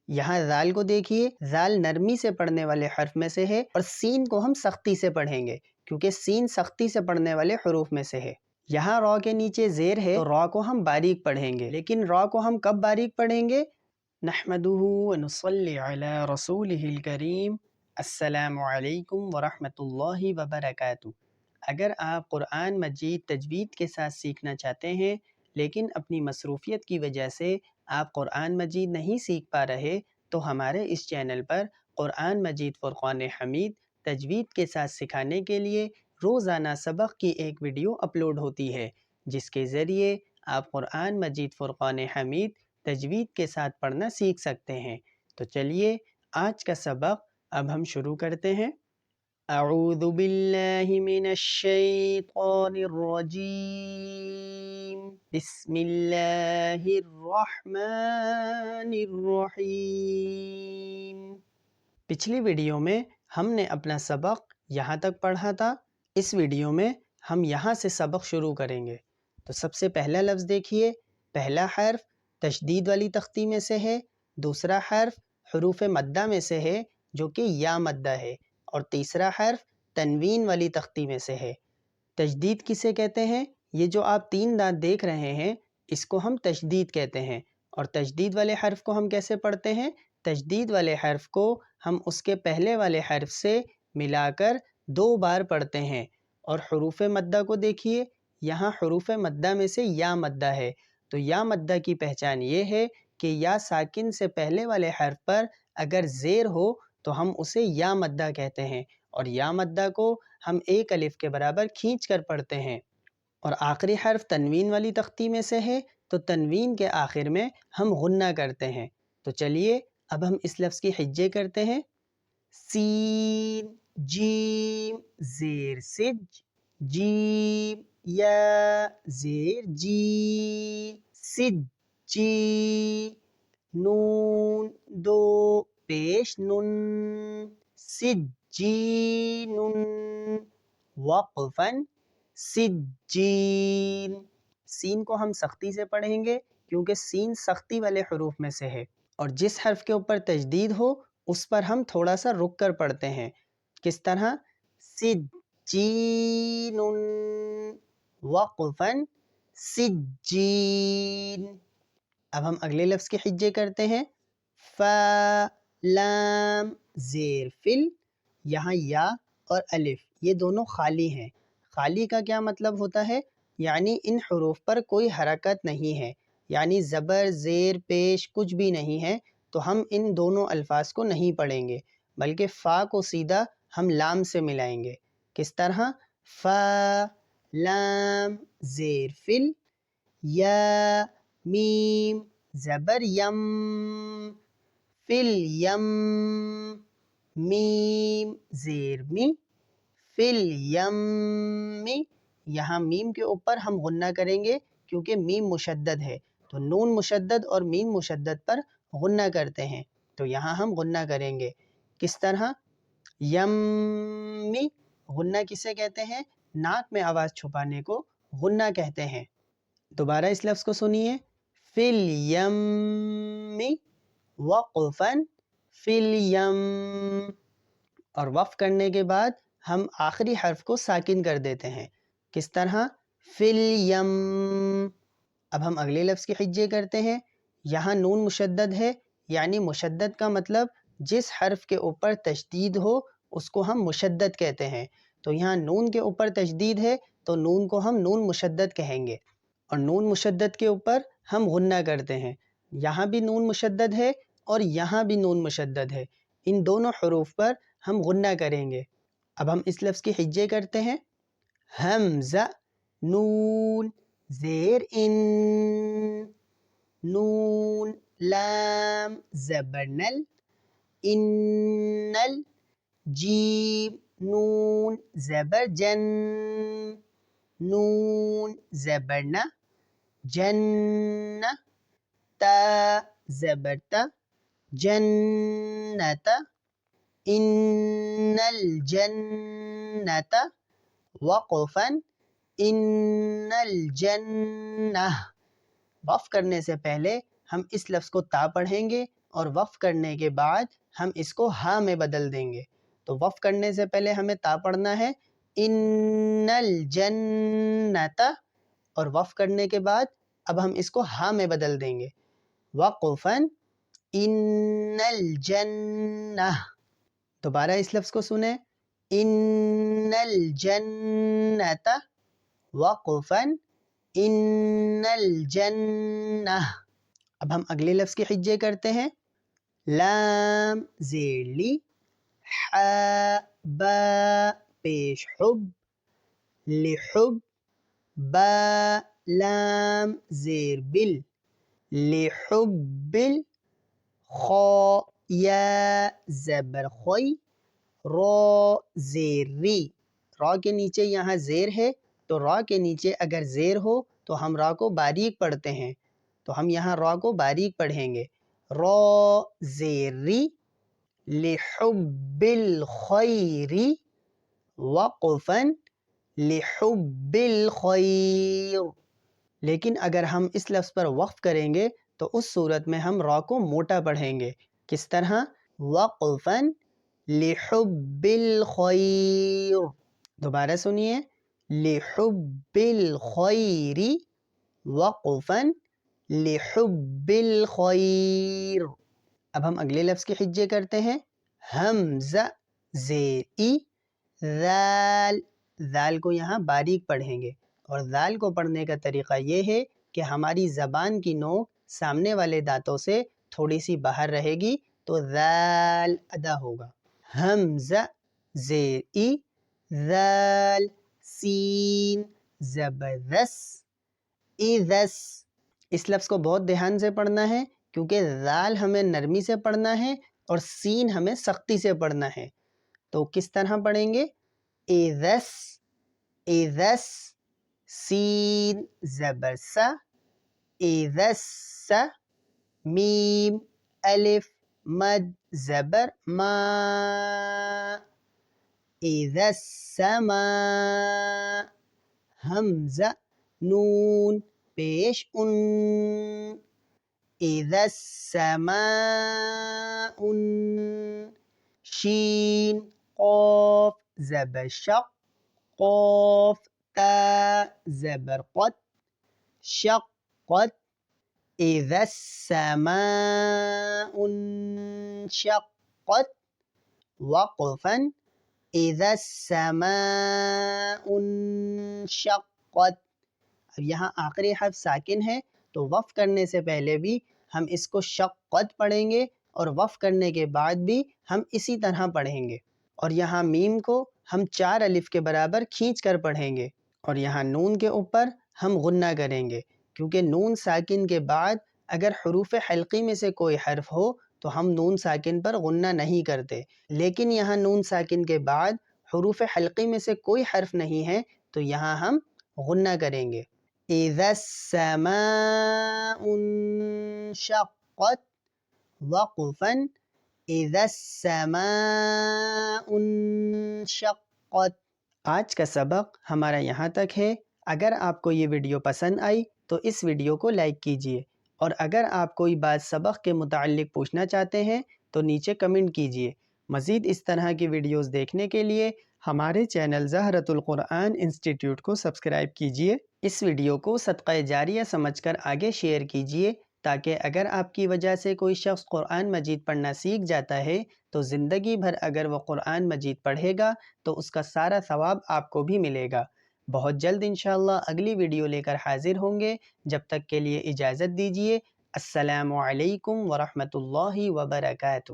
یہاں زال کو دیکھیے، زال نرمی سے پڑھنے والے حرف میں سے ہے، اور سین کو ہم سختی سے پڑھیں گے کیونکہ سین سختی سے پڑھنے والے حروف میں سے ہے۔ یہاں را کے نیچے زیر ہے تو را کو ہم باریک پڑھیں گے، لیکن را کو ہم کب باریک پڑھیں گے؟ نحمدہ ونصلی علی رسولہ الکریم، السلام علیکم ورحمۃ اللہ وبرکاتہ۔ اگر آپ قرآن مجید تجوید کے ساتھ سیکھنا چاہتے ہیں لیکن اپنی مصروفیت کی وجہ سے آپ قرآن مجید نہیں سیکھ پا رہے، تو ہمارے اس چینل پر قرآن مجید فرقان حمید تجوید کے ساتھ سکھانے کے لیے روزانہ سبق کی ایک ویڈیو اپلوڈ ہوتی ہے، جس کے ذریعے آپ قرآن مجید فرقان حمید تجوید کے ساتھ پڑھنا سیکھ سکتے ہیں۔ تو چلیے آج کا سبق اب ہم شروع کرتے ہیں۔ اعوذ باللہ من الشیطان الرجیم، بسم اللہ الرحمن الرحیم۔ پچھلی ویڈیو میں ہم نے اپنا سبق یہاں تک پڑھا تھا، اس ویڈیو میں ہم یہاں سے سبق شروع کریں گے۔ تو سب سے پہلا لفظ دیکھیے، پہلا حرف تشدید والی تختی میں سے ہے، دوسرا حرف حروف مدہ میں سے ہے جو کہ یا مدہ ہے، اور تیسرا حرف تنوین والی تختی میں سے ہے۔ تشدید کسے کہتے ہیں؟ یہ جو آپ 3 دانت دیکھ رہے ہیں اس کو ہم تشدید کہتے ہیں، اور تشدید والے حرف کو ہم کیسے پڑھتے ہیں؟ تشدید والے حرف کو ہم اس کے پہلے والے حرف سے ملا کر 2 بار پڑھتے ہیں۔ اور حروف مدہ کو دیکھیے، یہاں حروف مدہ میں سے یا مدہ ہے، تو یا مدہ کی پہچان یہ ہے کہ یا ساکن سے پہلے والے حرف پر اگر زیر ہو تو ہم اسے یا مدہ کہتے ہیں، اور یا مدہ کو ہم 1 الف کے برابر کھینچ کر پڑھتے ہیں۔ اور آخری حرف تنوین والی تختی میں سے ہے، تو تنوین کے آخر میں ہم غنہ کرتے ہیں۔ تو چلیے اب ہم اس لفظ کی حجے کرتے ہیں۔ سین جیم زیر سج، جیم یا زیر جی، سج جی، نون 2 پیش نن، سجین، وقفاً سجین۔ سین کو ہم سختی سے پڑھیں گے کیونکہ سین سختی والے حروف میں سے ہے، اور جس حرف کے اوپر تشدید ہو اس پر ہم تھوڑا سا رک کر پڑھتے ہیں۔ کس طرح؟ سجین، وقفاً سجین۔ اب ہم اگلے لفظ کے حجے کرتے ہیں۔ فا لام زیر فل، یہاں یا اور الف یہ دونوں خالی ہیں۔ خالی کا کیا مطلب ہوتا ہے؟ یعنی ان حروف پر کوئی حرکت نہیں ہے، یعنی زبر زیر پیش کچھ بھی نہیں ہے، تو ہم ان دونوں الفاظ کو نہیں پڑھیں گے، بلکہ فا کو سیدھا ہم لام سے ملائیں گے۔ کس طرح؟ فا لام زیر فل، یا میم زبر یم، فل یم، میم زیر می، فل یم می۔ یہاں میم کے اوپر ہم غنہ کریں گے کیونکہ میم مشدد ہے، تو نون مشدد اور میم مشدد پر غنہ کرتے ہیں، تو یہاں ہم غنہ کریں گے۔ کس طرح؟ یمی، غنہ کسے کہتے ہیں؟ ناک میں آواز چھپانے کو غنہ کہتے ہیں۔ دوبارہ اس لفظ کو سنیے، فی الیم، وقفاً فی الیم۔ اور وقف کرنے کے بعد ہم آخری حرف کو ساکن کر دیتے ہیں۔ کس طرح؟ فی الیم۔ اب ہم اگلے لفظ کے حجے کرتے ہیں۔ یہاں نون مشدد ہے، یعنی مشدد کا مطلب جس حرف کے اوپر تشدید ہو اس کو ہم مشدد کہتے ہیں، تو یہاں نون کے اوپر تشدید ہے تو نون کو ہم نون مشدد کہیں گے، اور نون مشدد کے اوپر ہم غنہ کرتے ہیں۔ یہاں بھی نون مشدد ہے اور یہاں بھی نون مشدد ہے، ان دونوں حروف پر ہم غنہ کریں گے۔ اب ہم اس لفظ کی حجے کرتے ہیں۔ حمزہ نون زیر ان، نون لام زبر نل، انل، جیم نون زبر جن، نون زبر نہ، جنہ، تا زبر تا، جنت، ان الجنت، وقفاً ان الجنہ۔ وقف کرنے سے پہلے ہم اس لفظ کو تا پڑھیں گے اور وقف کرنے کے بعد ہم اس کو ہا میں بدل دیں گے. تو وقف کرنے سے پہلے ہمیں تا پڑھنا ہے ان الجنت، اور وقف کرنے کے بعد اب ہم اس کو ہا میں بدل دیں گے وقفاً ان الجنہ. دوبارہ اس لفظ کو سنیں ان الجنت وقفاً ان الجنہ. اب ہم اگلے لفظ کے حجے کرتے ہیں. لام زیر لی، ح با پیش حب، لحب، با لام زیر بل، لحب، خا یا زبر خوی، را زیر ری. را کے نیچے یہاں زیر ہے، تو را کے نیچے اگر زیر ہو تو ہم را کو باریک پڑھتے ہیں، تو ہم یہاں را کو باریک پڑھیں گے. را زیر ری، لحب الخیر، وقفاً لحب الخیر. لیکن اگر ہم اس لفظ پر وقف کریں گے تو اس صورت میں ہم را کو موٹا پڑھیں گے. کس طرح؟ وقفاً لحب الخیر. دوبارہ سنیے لحب الخیر، وقفاً لحب الخیر. اب ہم اگلے لفظ کے حجے کرتے ہیں. حمزہ زیر ای، ذال، ذال کو یہاں باریک پڑھیں گے، اور ذال کو پڑھنے کا طریقہ یہ ہے کہ ہماری زبان کی نوک سامنے والے دانتوں سے تھوڑی سی باہر رہے گی تو ذال ادا ہوگا. حمزہ زیر ای، ذال، سین زبردس، اذس. اس لفظ کو بہت دھیان سے پڑھنا ہے کیونکہ ذال ہمیں نرمی سے پڑھنا ہے اور سین ہمیں سختی سے پڑھنا ہے. تو کس طرح پڑھیں گے؟ اذس، اذس، سین زبر سا، اذس، میم الف مد زبر ما، اذا السماء. حمزہ نون پیش ان، اذا السماء. شین قاف زبر شق، قاف تا زبر قط، شقت. اذا السماء انشقت، وقفاً اذا السماء انشقت. اب یہاں آخری حرف ساکن ہے تو وقف کرنے سے پہلے بھی ہم اس کو شقت پڑھیں گے اور وقف کرنے کے بعد بھی ہم اسی طرح پڑھیں گے. اور یہاں میم کو ہم 4 الف کے برابر کھینچ کر پڑھیں گے، اور یہاں نون کے اوپر ہم غنہ کریں گے، کیونکہ نون ساکن کے بعد اگر حروف حلقی میں سے کوئی حرف ہو تو ہم نون ساکن پر غنہ نہیں کرتے. لیکن یہاں نون ساکن کے بعد حروف حلقی میں سے کوئی حرف نہیں ہے تو یہاں ہم غنہ کریں گے. اذا السماء انشقت، وقفاً اذا السماء انشقت. آج کا سبق ہمارا یہاں تک ہے. اگر آپ کو یہ ویڈیو پسند آئی تو اس ویڈیو کو لائک کیجیے، اور اگر آپ کوئی بات سبق کے متعلق پوچھنا چاہتے ہیں تو نیچے کمنٹ کیجیے. مزید اس طرح کی ویڈیوز دیکھنے کے لیے ہمارے چینل زہرۃ القرآن انسٹیٹیوٹ کو سبسکرائب کیجیے. اس ویڈیو کو صدقہ جاریہ سمجھ کر آگے شیئر کیجیے تاکہ اگر آپ کی وجہ سے کوئی شخص قرآن مجید پڑھنا سیکھ جاتا ہے تو زندگی بھر اگر وہ قرآن مجید پڑھے گا تو اس کا سارا ثواب آپ کو بھی ملے گا. بہت جلد انشاءاللہ اگلی ویڈیو لے کر حاضر ہوں گے. جب تک کے لیے اجازت دیجیے. السلام علیکم ورحمۃ اللہ وبرکاتہ.